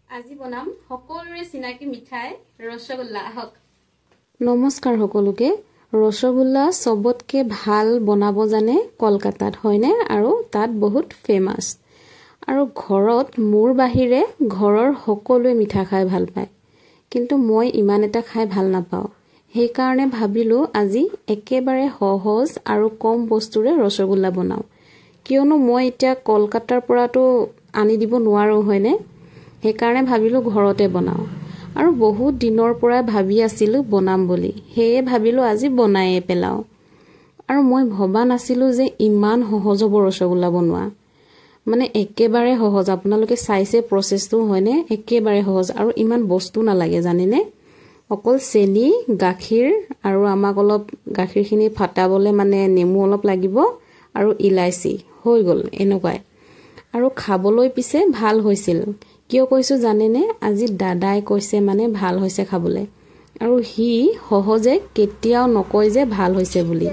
আজি বনাম সকলোৰে চিনাকি মিঠাই ৰসগোল্লা হক। নমস্কাৰ সকলোকে। ৰসগোল্লা সবতকে ভাল বনাব জানে কলকাতাত হয়নে, আৰু তাত বহুত ফেমাস। আৰু ঘৰত মোৰ বাহিৰে ঘৰৰ সকলোৱে মিঠা খাই ভাল পায়, কিন্তু মই ইমান এটা খাই ভাল নাপাওঁ। সেই কাৰণে ভাবিলো আজি একেবাৰে সহজ আৰু কম বস্তুৰে ৰসগোল্লা বনাও, কিয়নো মই এতিয়া কলকাতাৰ পৰাটো আনি দিব নোৱাৰো হয়নে। সেই কাৰণে ভাবিলো ঘৰতে বনাও, আৰু বহুত দিনৰ পৰা ভাবি আছিলো বনাম বুলি, সেয়ে ভাবিলো আজি বনায়ে পেলাও। আৰু মই ভবা নাছিলো যে ইমান সহজ হ'ব ৰসগোল্লা বনোৱা, মানে একেবাৰে সহজ। আপোনালোকে চাইছে প্ৰসেসটো হয়নে, একেবাৰে সহজ আৰু ইমান বস্তু নালাগে জানেনে। অকল চেনি, গাখীৰ আৰু আমাক অলপ গাখীৰখিনি ফাটাবলে মানে নেমু অলপ লাগিব আৰু ইলাইচি, হৈ গ'ল এনেকুৱাই। আৰু খাবলৈ পিছে ভাল হৈছিল। কিয় কৈছো জানেনে, আজি দাদাই কৈছে মানে ভাল হৈছে খাবলৈ, আৰু সি সহজে কেতিয়াও নকয় যে ভাল হৈছে বুলি।